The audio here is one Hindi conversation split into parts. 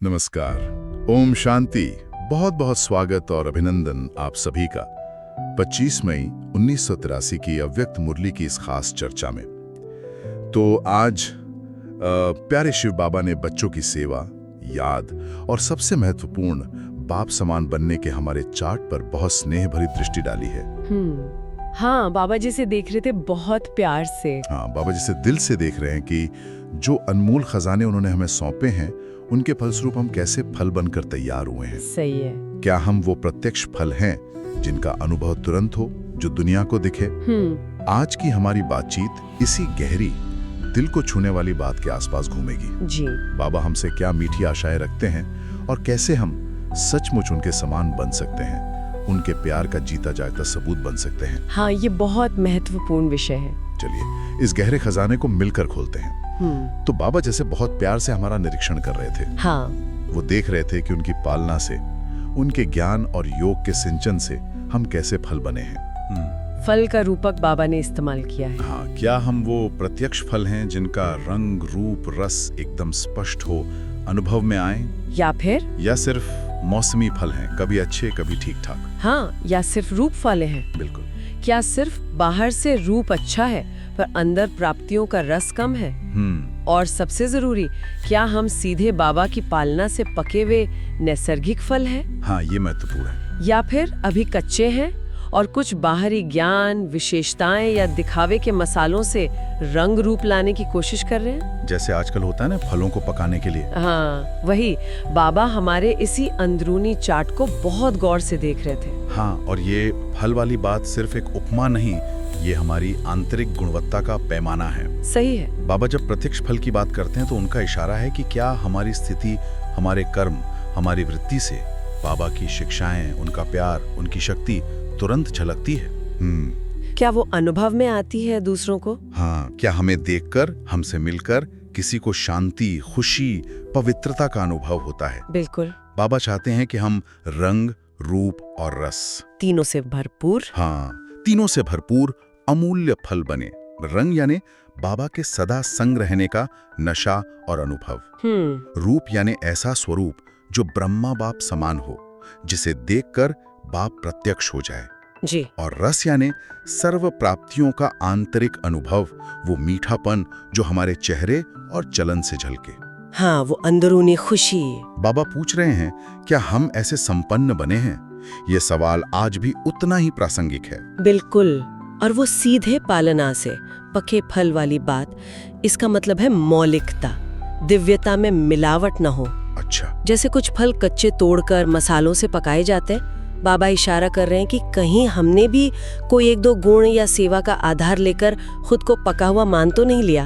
नमस्कार। ओम शांति। बहुत बहुत स्वागत और अभिनंदन आप सभी का 25 मई 1983 की अव्यक्त मुरली की इस खास चर्चा में। तो आज प्यारे शिव बाबा ने बच्चों की सेवा, याद और सबसे महत्वपूर्ण बाप समान बनने के हमारे चार्ट पर बहुत स्नेह भरी दृष्टि डाली है। हाँ, बाबा जी से देख रहे थे बहुत प्यार से। हाँ, बाबा जी से दिल से देख रहे हैं कि जो अनमोल खजाने उन्होंने हमें सौंपे हैं, उनके फलस्वरूप हम कैसे फल बनकर तैयार हुए हैं। सही है। क्या हम वो प्रत्यक्ष फल हैं जिनका अनुभव तुरंत हो, जो दुनिया को दिखे? आज की हमारी बातचीत इसी गहरी, दिल को छूने वाली बात के आसपास घूमेगी। जी। बाबा हमसे क्या मीठी आशाएं रखते हैं और कैसे हम सचमुच उनके समान बन सकते हैं, उनके प्यार का जीता जागता सबूत बन सकते हैं। हाँ, ये बहुत महत्वपूर्ण विषय है। चलिए इस गहरे खजाने को मिलकर खोलते हैं। तो बाबा जैसे बहुत प्यार से हमारा निरीक्षण कर रहे थे। हाँ। वो देख रहे थे कि उनकी पालना से, उनके ज्ञान और योग के सिंचन से हम कैसे फल बने हैं। फल का रूपक बाबा ने इस्तेमाल किया है। हाँ, क्या हम वो प्रत्यक्ष फल हैं जिनका रंग, रूप, रस एकदम स्पष्ट हो, अनुभव में आए, या सिर्फ मौसमी फल हैं, कभी अच्छे कभी ठीक ठाक? हाँ, या सिर्फ रूप वाले हैं। बिल्कुल। क्या सिर्फ बाहर से रूप अच्छा है पर अंदर प्राप्तियों का रस कम है? और सबसे जरूरी, क्या हम सीधे बाबा की पालना से पके हुए नैसर्गिक फल हैं? हाँ, ये महत्वपूर्ण है। या फिर अभी कच्चे हैं और कुछ बाहरी ज्ञान, विशेषताएं या दिखावे के मसालों से रंग रूप लाने की कोशिश कर रहे हैं, जैसे आजकल होता है ना, फलों को पकाने के लिए। हाँ, वही बाबा हमारे इसी अंदरूनी चार्ट को बहुत गौर से देख रहे थे। हाँ, और ये फल वाली बात सिर्फ एक उपमा नहीं, ये हमारी आंतरिक गुणवत्ता का पैमाना है। सही है। बाबा जब प्रत्यक्ष फल की बात करते हैं तो उनका इशारा है कि क्या हमारी स्थिति, हमारे कर्म, हमारी वृत्ति से बाबा की शिक्षाएं, उनका प्यार, उनकी शक्ति तुरंत झलकती है। क्या वो अनुभव में आती है दूसरों को? हाँ, क्या हमें देखकर, हमसे मिलकर किसी को शांति, खुशी, पवित्रता का अनुभव होता है? बिल्कुल। बाबा चाहते हैं कि हम रंग, रूप और रस, तीनों से भरपूर, हाँ, तीनों से भरपूर अमूल्य फल बने। रंग यानी बाबा के सदा संग रहने का नशा और अनुभव। रूप यानी ऐसा स्वरूप जो ब्रह्मा बाप समान हो, जिसे देखकर बाप प्रत्यक्ष हो जाए। जी। और रस यानी सर्व प्राप्तियों का आंतरिक अनुभव, वो मीठापन जो हमारे चेहरे और चलन से झलके। हाँ, वो अंदरूनी खुशी। बाबा पूछ रहे हैं, क्या हम ऐसे संपन्न बने हैं? ये सवाल आज भी उतना ही प्रासंगिक है। बिल्कुल। और वो सीधे पालना से पके फल वाली बात, इसका मतलब है मौलिकता, दिव्यता में मिलावट न हो। अच्छा। जैसे कुछ फल कच्चे तोड़कर मसालों से पकाए जाते हैं, बाबा इशारा कर रहे हैं कि कहीं हमने भी कोई एक दो गुण या सेवा का आधार लेकर खुद को पका हुआ मान तो नहीं लिया।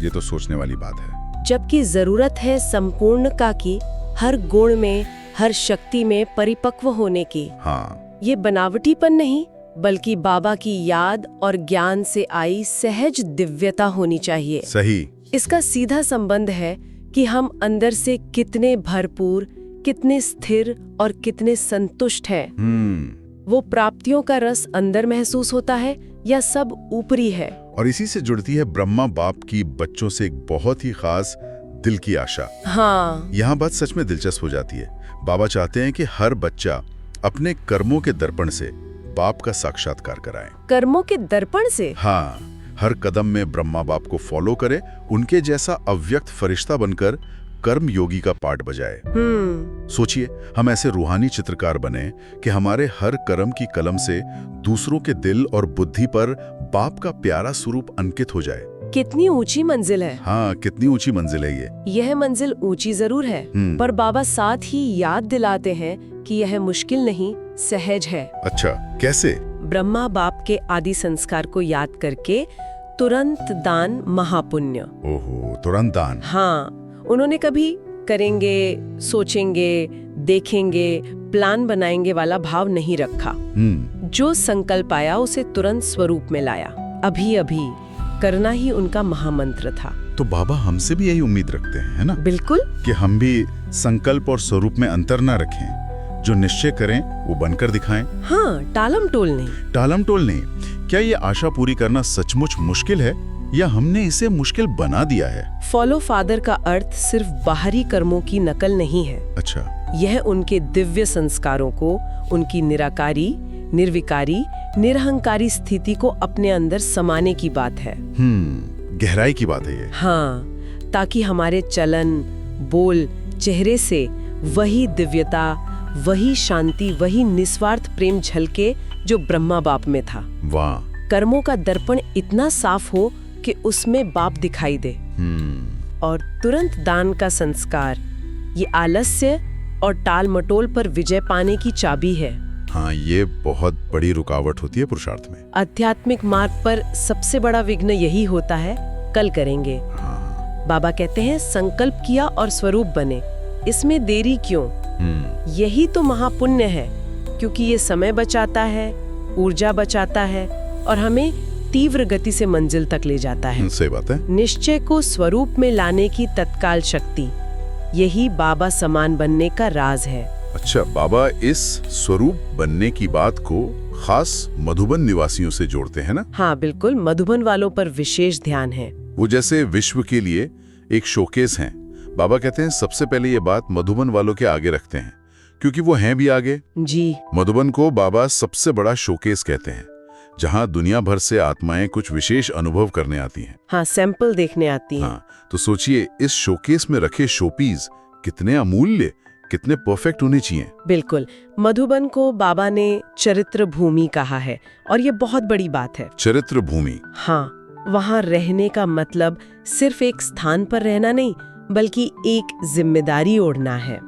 ये तो सोचने वाली बात है। जबकि जरूरत है संपूर्णता की, हर गुण में, हर शक्ति में परिपक्व होने की। हाँ। ये बनावटीपन नहीं, बल्कि बाबा की याद और ज्ञान से आई सहज दिव्यता होनी चाहिए। सही। इसका सीधा संबंध है कि हम अंदर से कितने भरपूर, कितने स्थिर और कितने संतुष्ट हैं। वो प्राप्तियों का रस अंदर महसूस होता है या सब ऊपरी है? और इसी से जुड़ती है ब्रह्मा बाप की बच्चों से एक बहुत ही खास दिल की आशा। हाँ। यहाँ बात सच में दिलचस्प हो जाती है। बाबा चाहते हैं कि हर बच्चा अपने कर्मों के दर्पण से बाप का साक्षात्कार कराए। कर्मों के दर्पण से? हाँ, हर कदम में ब्रह्मा बाप को फॉलो करे, उनके जैसा अव्यक्त फरिश्ता बनकर कर्म योगी का पाठ बजाए। सोचिए, हम ऐसे रूहानी चित्रकार बने कि हमारे हर कर्म की कलम से दूसरों के दिल और बुद्धि पर बाप का प्यारा स्वरूप अंकित हो जाए। कितनी ऊंची मंजिल है। हाँ, कितनी ऊंची मंजिल है ये। यह मंजिल ऊंची जरूर है, पर बाबा साथ ही याद दिलाते हैं कि यह मुश्किल नहीं, सहज है। अच्छा, कैसे? ब्रह्मा बाप के आदि संस्कार को याद करके तुरंत दान महापुण्य। ओहो, तुरंत दान। हाँ, उन्होंने कभी करेंगे, सोचेंगे, देखेंगे, प्लान बनाएंगे वाला भाव नहीं रखा। जो संकल्प आया उसे तुरंत स्वरूप में लाया। अभी अभी करना ही उनका महामंत्र था। तो बाबा हमसे भी यही उम्मीद रखते हैं, है ना? बिल्कुल। कि हम भी संकल्प और स्वरूप में अंतर ना रखें, जो निश्चय करें वो बनकर दिखाएं। हाँ, टालम टोल नहीं। टालम टोल नहीं। क्या ये आशा पूरी करना सचमुच मुश्किल है या हमने इसे मुश्किल बना दिया है? फॉलो फादर का अर्थ सिर्फ बाहरी कर्मों की नकल नहीं है। अच्छा। यह उनके दिव्य संस्कारों को, उनकी निराकारी, निर्विकारी, निरहंकारी स्थिति को अपने अंदर समाने की बात है। गहराई की बात है ये। हाँ, ताकि हमारे चलन, बोल, चेहरे से वही दिव्यता, वही शांति, वही निस्वार्थ प्रेम झलके जो ब्रह्मा बाप में था। वाह। कर्मों का दर्पण इतना साफ हो कि उसमें बाप दिखाई दे। और तुरंत दान का संस्कार, ये आलस्य और टाल मटोल पर विजय पाने की चाबी है। हाँ, ये बहुत बड़ी रुकावट होती है पुरुषार्थ में। आध्यात्मिक मार्ग पर सबसे बड़ा विघ्न यही होता है, कल करेंगे। बाबा कहते हैं संकल्प किया और स्वरूप बने, इसमें देरी क्यों? यही तो महापुण्य है, क्योंकि ये समय बचाता है, ऊर्जा बचाता है और हमें तीव्र गति से मंजिल तक ले जाता है। सही बात है। निश्चय को स्वरूप में लाने की तत्काल शक्ति, यही बाबा समान बनने का राज है। अच्छा, बाबा इस स्वरूप बनने की बात को खास मधुबन निवासियों से जोड़ते हैं ना? हाँ बिल्कुल, मधुबन वालों पर विशेष ध्यान है। वो जैसे विश्व के लिए एक शोकेस हैं। बाबा कहते हैं सबसे पहले ये बात मधुबन वालों के आगे रखते हैं, क्योंकि वो हैं भी आगे। जी। मधुबन को बाबा सबसे बड़ा शोकेस कहते हैं, जहां दुनिया भर से आत्माएं कुछ विशेष अनुभव करने आती हैं। हाँ, सैंपल देखने आती हैं। हाँ, तो सोचिए इस शोकेस में रखे शोपीस कितने अमूल्य, कितने परफेक्ट होने चाहिए। बिल्कुल, मधुबन को बाबा ने चरित्र भूमि कहा है और ये बहुत बड़ी बात है। चरित्र भूमि। हाँ, वहाँ रहने का मतलब सिर्फ एक स्थान पर रहना नहीं, बल्कि एक जिम्मेदारी ओढ़ना है।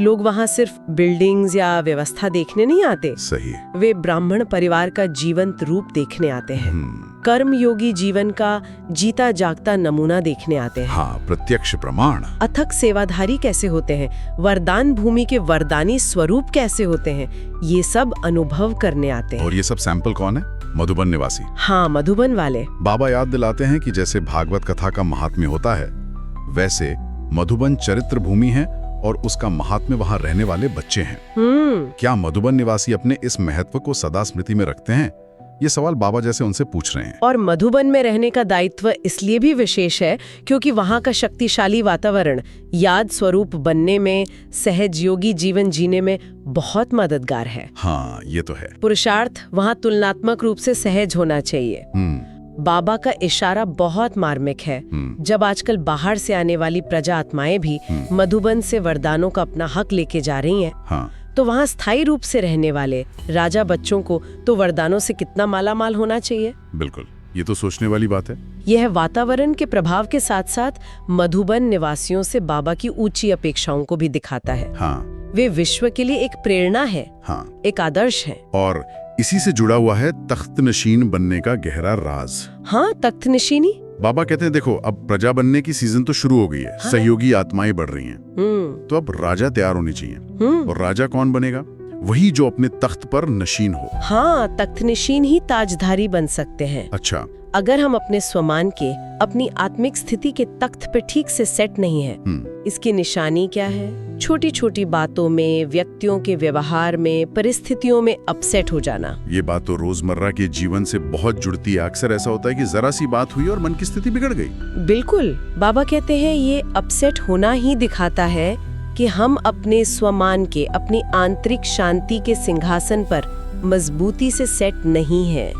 लोग वहाँ सिर्फ बिल्डिंग्स या व्यवस्था देखने नहीं आते। सही। वे ब्राह्मण परिवार का जीवंत रूप देखने आते हैं। कर्म योगी जीवन का जीता जागता नमूना देखने आते हैं। हाँ, प्रत्यक्ष प्रमाण। अथक सेवाधारी कैसे होते हैं, वरदान भूमि के वरदानी स्वरूप कैसे होते हैं, ये सब अनुभव करने आते हैं। और ये सब सैंपल कौन है? मधुबन निवासी। हाँ, मधुबन वाले। बाबा याद दिलाते हैं कि जैसे भागवत कथा का महात्म्य होता है, वैसे मधुबन चरित्र भूमि है और उसका महात्म्य वहाँ रहने वाले बच्चे हैं। क्या मधुबन निवासी अपने इस महत्व को सदा स्मृति में रखते हैं? ये सवाल बाबा जैसे उनसे पूछ रहे हैं। और मधुबन में रहने का दायित्व इसलिए भी विशेष है क्योंकि वहाँ का शक्तिशाली वातावरण याद स्वरूप बनने में, सहज योगी जीवन जीने में बहुत मददगार है। हाँ, ये तो है। पुरुषार्थ वहाँ तुलनात्मक रूप से सहज होना चाहिए। बाबा का इशारा बहुत मार्मिक है। जब आजकल बाहर से आने वाली प्रजा आत्माएं भी मधुबन से वरदानों का अपना हक लेके जा रही हैं, हाँ। तो वहाँ स्थायी रूप से रहने वाले राजा बच्चों को तो वरदानों से कितना मालामाल होना चाहिए। बिल्कुल, ये तो सोचने वाली बात है। यह वातावरण के प्रभाव के साथ साथ मधुबन निवासियों से बाबा की ऊंची अपेक्षाओं को भी दिखाता है। हाँ। वे विश्व के लिए एक प्रेरणा है। हाँ। एक आदर्श है। और इसी से जुड़ा हुआ है तख्त नशीन बनने का गहरा राज। हाँ, तख्त नशीनी। बाबा कहते हैं देखो, अब प्रजा बनने की सीजन तो शुरू हो गई है। हाँ। सहयोगी आत्माएं बढ़ रही हैं। तो अब राजा तैयार होनी चाहिए। और राजा कौन बनेगा? वही जो अपने तख्त पर नशीन हो। हाँ, तख्त नशीन ही ताजधारी बन सकते हैं। अच्छा। अगर हम अपने स्वमान के, अपनी आत्मिक स्थिति के तख्त पे ठीक से सेट नहीं है, इसकी निशानी क्या है? छोटी छोटी बातों में, व्यक्तियों के व्यवहार में, परिस्थितियों में अपसेट हो जाना। ये बात तो रोजमर्रा के जीवन से बहुत जुड़ती है। अक्सर ऐसा होता है कि जरा सी बात हुई और मन की स्थिति बिगड़ गई। बिल्कुल, बाबा कहते हैं ये अपसेट होना ही दिखाता है कि हम अपने स्वमान के, अपनी आंतरिक शांति के सिंहासन पर मजबूती से सेट नहीं है।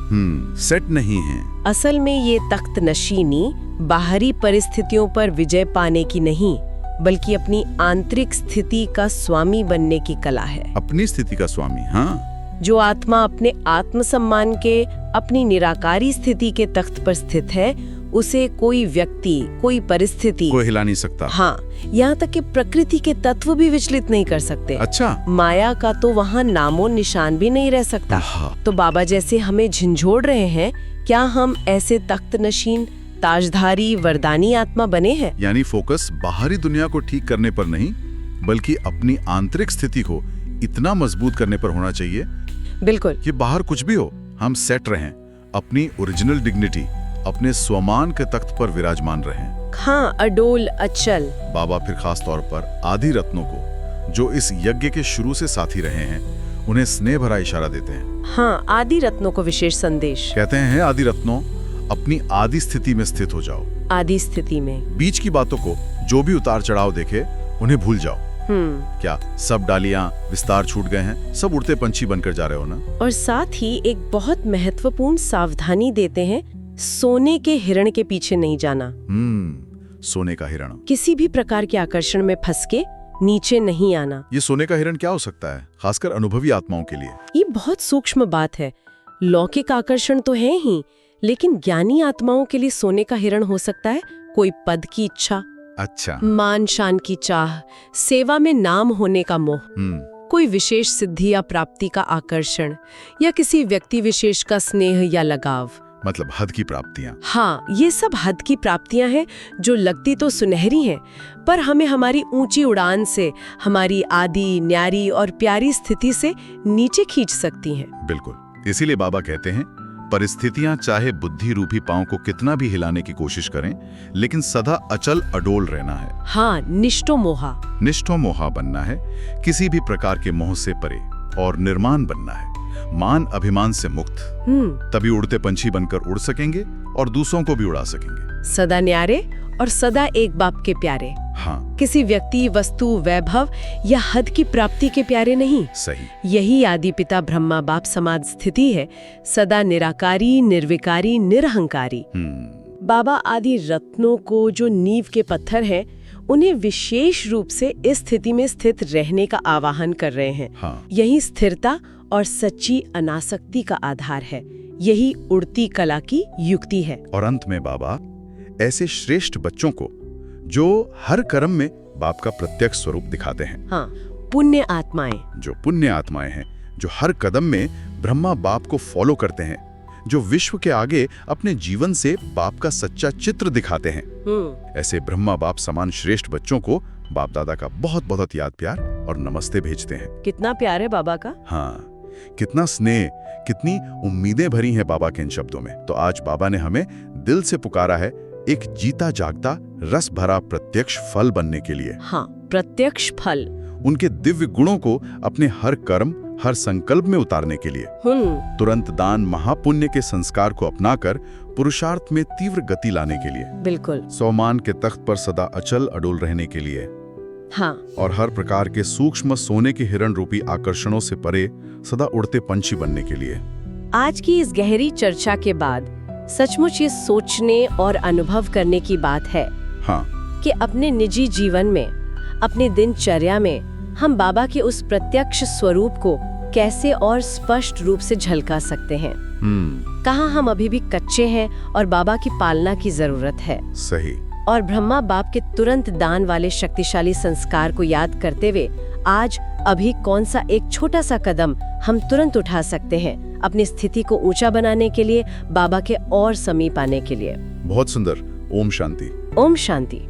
सेट नहीं है। असल में ये तख्त नशीनी बाहरी परिस्थितियों पर विजय पाने की नहीं, बल्कि अपनी आंतरिक स्थिति का स्वामी बनने की कला है। अपनी स्थिति का स्वामी। हाँ। जो आत्मा अपने आत्मसम्मान के, अपनी निराकारी स्थिति के तख्त पर स्थित है, उसे कोई व्यक्ति, कोई परिस्थिति कोई हिला नहीं सकता। हाँ, यहाँ तक कि प्रकृति के तत्व भी विचलित नहीं कर सकते। अच्छा। माया का तो वहाँ नामो निशान भी नहीं रह सकता। तो बाबा जैसे हमें झंझोड़ रहे हैं, क्या हम ऐसे तख्त नशीन, ताजधारी, वरदानी आत्मा बने हैं? यानी फोकस बाहरी दुनिया को ठीक करने पर नहीं, बल्कि अपनी आंतरिक स्थिति को इतना मजबूत करने पर होना चाहिए। बिल्कुल। कि बाहर कुछ भी हो, हम सेट रहें, अपनी ओरिजिनल डिग्निटी, अपने स्वमान के तख्त पर विराजमान रहें। हाँ, अडोल, अचल। बाबा फिर खास तौर पर आदि रत्नों को, जो इस यज्ञ के शुरू से साथी रहे हैं, उन्हें स्नेह भरा इशारा देते हैं। हाँ, आदि रत्नों को विशेष संदेश। कहते हैं आदि रत्नों, अपनी आदि स्थिति में स्थित हो जाओ। आदि स्थिति में। बीच की बातों को, जो भी उतार चढ़ाव देखे, उन्हें भूल जाओ। क्या सब डालियां विस्तार छूट गए हैं? सब उड़ते पंछी बनकर जा रहे हो ना? और साथ ही एक बहुत महत्वपूर्ण सावधानी देते हैं, सोने के हिरण के पीछे नहीं जाना। सोने का हिरण। किसी भी प्रकार के आकर्षण में फंस के नीचे नहीं आना। ये सोने का हिरण क्या हो सकता है, खासकर अनुभवी आत्माओं के लिए? ये बहुत सूक्ष्म बात है। लौकिक आकर्षण तो है ही, लेकिन ज्ञानी आत्माओं के लिए सोने का हिरण हो सकता है कोई पद की इच्छा, अच्छा, मान शान की चाह, सेवा में नाम होने का मोह, कोई विशेष सिद्धि या प्राप्ति का आकर्षण, या किसी व्यक्ति विशेष का स्नेह या लगाव। मतलब हद की प्राप्तियां। हाँ, ये सब हद की प्राप्तियां हैं जो लगती तो सुनहरी हैं, पर हमें हमारी ऊंची उड़ान से, हमारी आदि, न्यारी और प्यारी स्थिति से नीचे खींच सकती हैं। बिल्कुल, इसीलिए बाबा कहते हैं, परिस्थितियां चाहे बुद्धि रूपी पांव को कितना भी हिलाने की कोशिश करें, लेकिन सदा अचल अडोल रहना है। हाँ, निष्ठो मोहा। निष्ठो मोहा बनना है, किसी भी प्रकार के मोह से परे, और निर्माण बनना है, मान अभिमान से मुक्त। तभी उड़ते पंछी बनकर उड़ सकेंगे और दूसरों को भी उड़ा सकेंगे। सदा न्यारे और सदा एक बाप के प्यारे। हाँ, किसी व्यक्ति, वस्तु, वैभव या हद की प्राप्ति के प्यारे नहीं। सही। यही आदि पिता ब्रह्मा बाप समाज स्थिति है, सदा निराकारी, निर्विकारी, निरहंकारी। बाबा आदि रत्नों को, जो नींव के पत्थर हैं, उन्हें विशेष रूप से इस स्थिति में स्थित रहने का आह्वान कर रहे हैं। हाँ। यही स्थिरता और सच्ची अनासक्ति का आधार है। यही उड़ती कला की युक्ति है। और अंत में बाबा ऐसे श्रेष्ठ बच्चों को, जो हर कर्म में बाप का प्रत्यक्ष स्वरूप दिखाते हैं। हाँ, पुण्य आत्माएं। जो पुण्य आत्माएं हैं, जो हर कदम में ब्रह्मा बाप को फॉलो करते हैं, जो विश्व के आगे अपने जीवन से बाप का सच्चा चित्र दिखाते हैं। ऐसे ब्रह्मा बाप समान श्रेष्ठ बच्चों को बाप दादा का बहुत बहुत याद, प्यार और नमस्ते भेजते हैं। कितना प्यार है बाबा का। हाँ, कितना स्नेह, कितनी उम्मीदें भरी हैं बाबा के इन शब्दों में। तो आज बाबा ने हमें दिल से पुकारा है एक जीता जागता रस भरा प्रत्यक्ष फल बनने के लिए। हाँ, प्रत्यक्ष फल। उनके दिव्य गुणों को अपने हर कर्म, हर संकल्प में उतारने के लिए। तुरंत दान, महापुण्य के संस्कार को अपनाकर पुरुषार्थ में तीव्र गति लाने के लिए। बिल्कुल। सोमान के तख्त पर सदा अचल अडोल रहने के लिए। हाँ। और हर प्रकार के सूक्ष्म सोने के हिरण रूपी आकर्षणों से परे सदा उड़ते पंछी बनने के लिए। आज की इस गहरी चर्चा के बाद सचमुच ये सोचने और अनुभव करने की बात है। हाँ। कि अपने निजी जीवन में, अपने दिनचर्या में हम बाबा के उस प्रत्यक्ष स्वरूप को कैसे और स्पष्ट रूप से झलका सकते हैं। कहाँ हम अभी भी कच्चे हैं और बाबा की पालना की जरूरत है। सही। और ब्रह्मा बाप के तुरंत दान वाले शक्तिशाली संस्कार को याद करते हुए आज अभी कौन सा एक छोटा सा कदम हम तुरंत उठा सकते हैं अपनी स्थिति को ऊंचा बनाने के लिए, बाबा के और समीप आने के लिए। बहुत सुंदर। ओम शांति। ओम शांति।